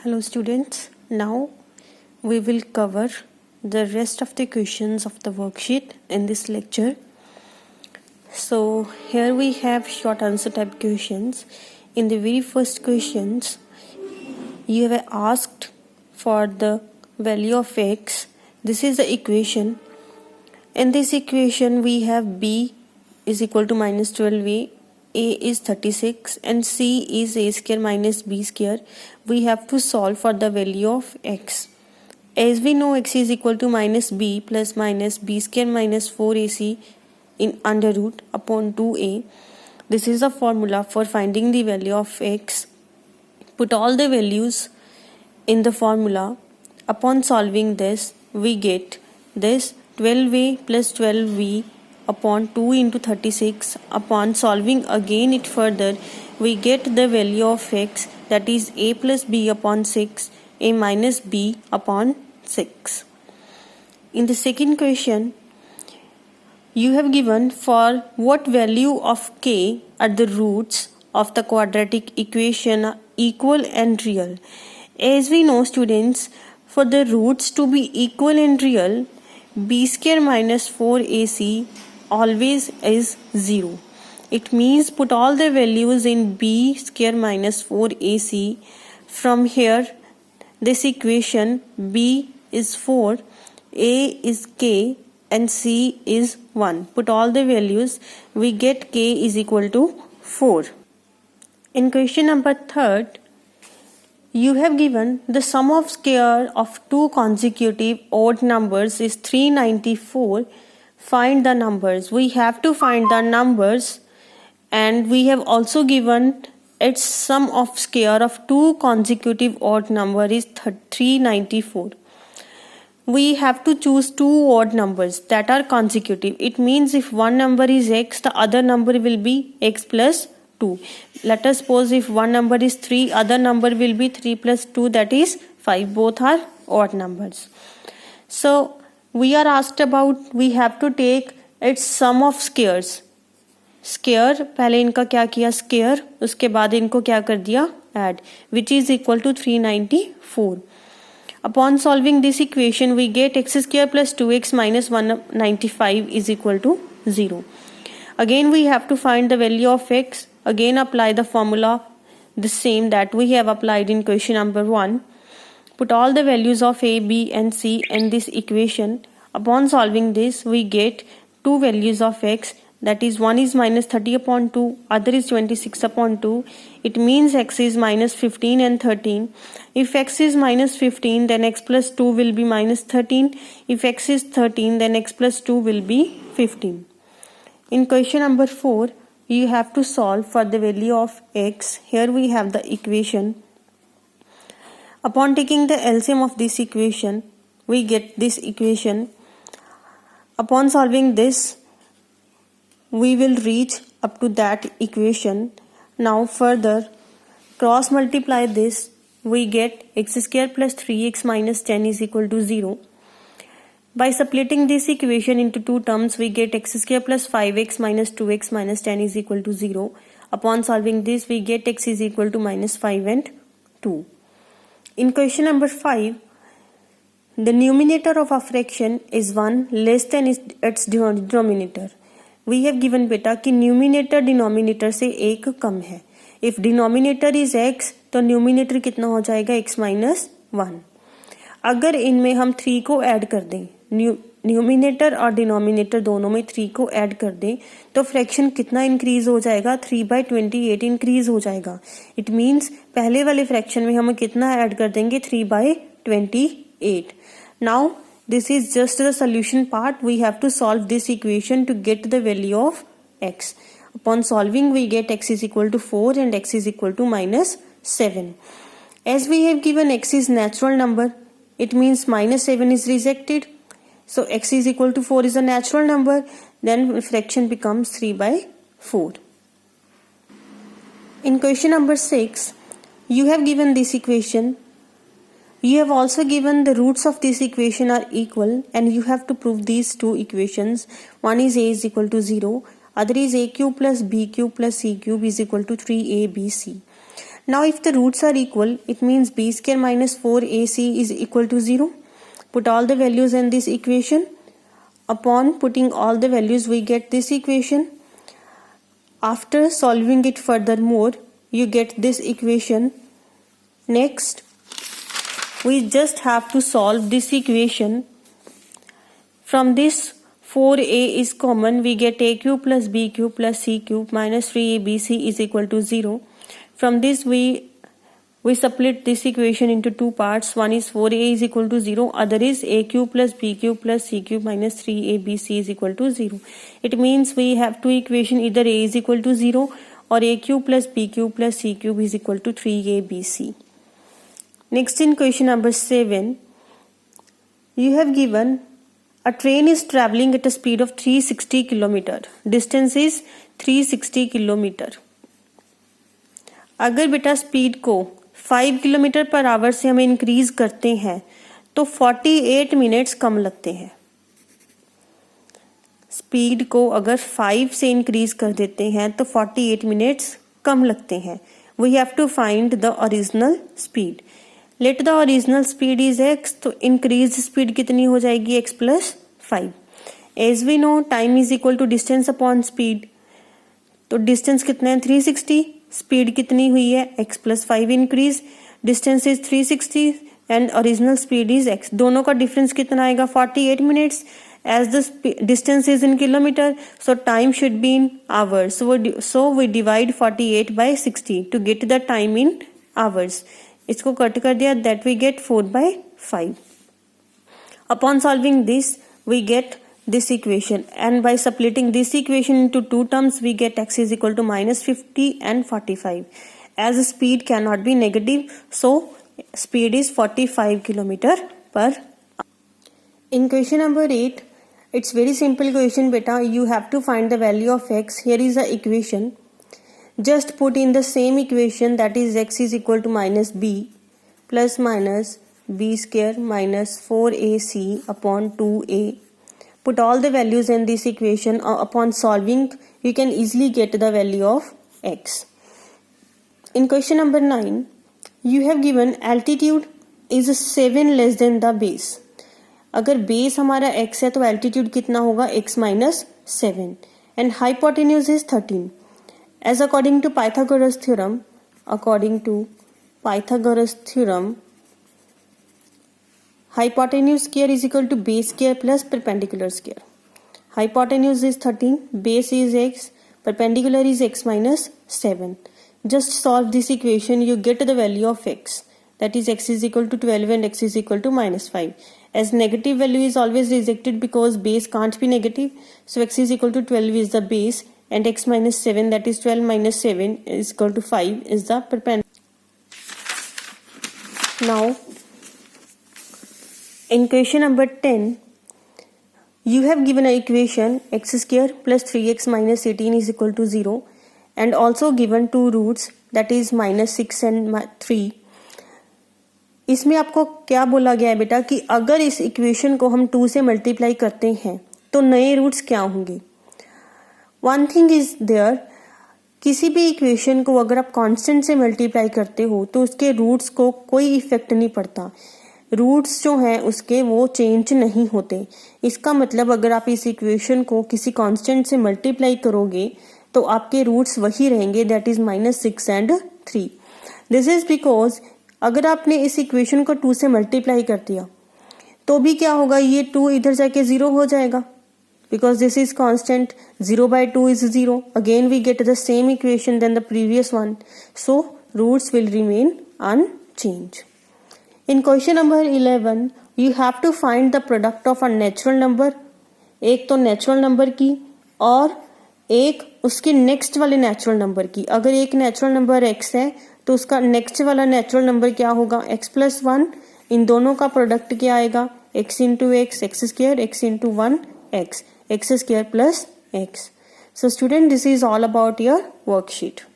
Hello students, now we will cover the rest of the questions of the worksheet in this lecture. So here we have short answer type questions. In the very first questions, you have asked for the value of x. This is the equation. In this equation we have b is equal to minus 12a, a is 36 and c is a square minus b square. We have to solve for the value of x. As we know, x is equal to minus b plus minus b square minus 4ac in under root upon 2a. This is the formula for finding the value of x. Put all the values in the formula. Upon solving this, we get this 12a plus 12b upon 2 into 36. Upon solving again it further, we get the value of x, that is a plus b upon 6, a minus b upon 6. In the second question, you have given for what value of k are the roots of the quadratic equation equal and real. As we know students, for the roots to be equal and real, b square minus 4ac always is 0. It means put all the values in b square minus 4ac. From here, this equation, b is 4, a is k and c is 1. Put all the values, we get k is equal to 4. In question number 3, you have given the sum of square of two consecutive odd numbers is 394. Find the numbers. We have to find the numbers, and we have also given its sum of square of two consecutive odd number is 394. We have to choose two odd numbers that are consecutive. It means if one number is x, the other number will be x plus 2. Let us suppose if one number is 3, other number will be 3 plus 2, that is 5. Both are odd numbers. So we are asked about, we have to take its sum of squares. Square पहले इनका क्या किया square, उसके बाद इनको क्या कर दिया add, which is equal to 394. Upon solving this equation we get x square plus 2x minus 195 is equal to 0. Again we have to find the value of x. Again apply the formula the same that we have applied in question number 1. Put all the values of a, b and c in this equation. Upon solving this, we get two values of x, that is one is minus 30 upon 2, other is 26 upon 2. It means x is minus 15 and 13. If x is minus 15, then x plus 2 will be minus 13. If x is 13, then x plus 2 will be 15. In question number 4, you have to solve for the value of x. Here we have the equation. Upon taking the LCM of this equation, we get this equation. Upon solving this, we will reach up to that equation. Now further, cross multiply this, we get x square plus 3x minus 10 is equal to 0. By splitting this equation into two terms, we get x square plus 5x minus 2x minus 10 is equal to 0. Upon solving this, we get x is equal to minus 5 and 2. In question number 5, the numerator of a fraction is 1 less than its denominator. We have given बेटा कि numerator denominator से एक कम है. If denominator is x, तो numerator कितना हो जाएगा x minus 1. अगर इनमें हम 3 को ऐड कर दें, न्यूमिनेटर और डिनोमिनेटर दोनों में 3 को ऐड कर दें, तो फ्रैक्शन कितना इंक्रीज हो जाएगा 3/28 इंक्रीज हो जाएगा. इट मीन्स पहले वाले फ्रैक्शन में हम कितना ऐड कर देंगे 3/28. Now this is just the solution part. We have to solve this equation to get the value of x. Upon solving we get x is equal to 4 and x is equal to minus 7. As we have given x is natural number, it means minus 7 is rejected. So x is equal to 4 is a natural number, then fraction becomes 3/4. In question number 6, you have given this equation. You have also given the roots of this equation are equal and you have to prove these two equations. One is a is equal to 0, other is a cube plus b cube plus c cube is equal to 3abc. Now if the roots are equal, it means b square minus 4ac is equal to 0. Put all the values in this equation. Upon putting all the values, we get this equation. After solving it furthermore, you get this equation. Next, we just have to solve this equation. From this 4a is common, we get a cube plus b cube plus c cube minus 3abc is equal to 0. From this we split this equation into two parts. One is 4a is equal to 0, other is a cube plus b cube plus c cube minus 3abc is equal to 0. It means we have two equations, either a is equal to 0 or a cube plus b cube plus c cube is equal to 3abc. Next, in question number 7, you have given a train is traveling at a speed of 360 km. Distance is 360 km. अगर बेटा speed को 5 kilometre per hour से हमें increase करते हैं तो 48 minutes कम लगते हैं. स्पीड को अगर 5 से इंक्रीज कर देते हैं तो 48 मिनट्स कम लगते हैं. We have to find the original speed. Let the original speed is x, तो इंक्रीज स्पीड कितनी हो जाएगी x plus 5. As we know time is equal to distance upon speed. तो डिस्टेंस कितना है 360, स्पीड कितनी हुई है x plus 5 increase. Distance is 360 and original speed is x. दोनों का डिफरेंस कितना आएगा 48 minutes. As the distance is in kilometre, so time should be in hours. So we divide 48 by 60 to get the time in hours. इसको cut कर दिया, that we get 4/5. Upon solving this we get this equation, and by splitting this equation into two terms we get x is equal to minus 50 and 45. As speed cannot be negative, so speed is 45 km per hour. In question number 8, it's very simple question beta. You have to find the value of x. Here is the equation. Just put in the same equation, that is x is equal to minus b plus minus b square minus 4ac upon 2a. Put all the values in this equation. Upon solving, you can easily get the value of x. In question number 9, you have given altitude is 7 less than the base. अगर base हमारा x है तो altitude कितना होगा x minus 7 and hypotenuse is 13. As according to Pythagoras theorem, hypotenuse square is equal to base square plus perpendicular square. Hypotenuse is 13, base is x, perpendicular is x minus 7. Just solve this equation, you get the value of x. That is x is equal to 12 and x is equal to minus 5. As negative value is always rejected because base can't be negative. So x is equal to 12 is the base and x minus 7, that is 12 minus 7 is equal to 5 is the perpendicular. Now, in question number 10, you have given an equation x square plus 3x minus 18 is equal to 0 and also given two roots, that is minus 6 and 3. इसमें आपको क्या बोला गया है बेटा कि अगर इस इक्वेशन को हम 2 से मल्टीप्लाई करते हैं तो नए रूट्स क्या होंगे. वन थिंग इज देयर, किसी भी इक्वेशन को अगर आप कांस्टेंट से मल्टीप्लाई करते हो तो उसके रूट्स को कोई इफेक्ट नहीं पड़ता. रूट्स जो हैं उसके वो चेंज नहीं होते. इसका मतलब अगर आप इस इक्वेशन को किसी कांस्टेंट से मल्टीप्लाई करोगे तो आपके रूट्स वही रहेंगे, that is minus 6 and 3. This is because अगर आपने इस इक्वेशन को 2 से मल्टीप्लाई कर दिया तो भी क्या होगा, ये 2 इधर जाके 0 हो जाएगा because this is constant. 0/2 is 0. Again we get the same equation than the previous one. So roots will remain unchanged. In question number 11, you have to find the product of a natural number. एक तो natural number की और एक उसके next वाले natural number की. अगर एक नेचुरल नंबर x है तो उसका नेक्स्ट वाला नेचुरल नंबर क्या होगा, x प्लस 1. इन दोनों का प्रोडक्ट क्या आएगा, x into x, x square, x into 1 x, x square plus x. So student, this is all about your worksheet.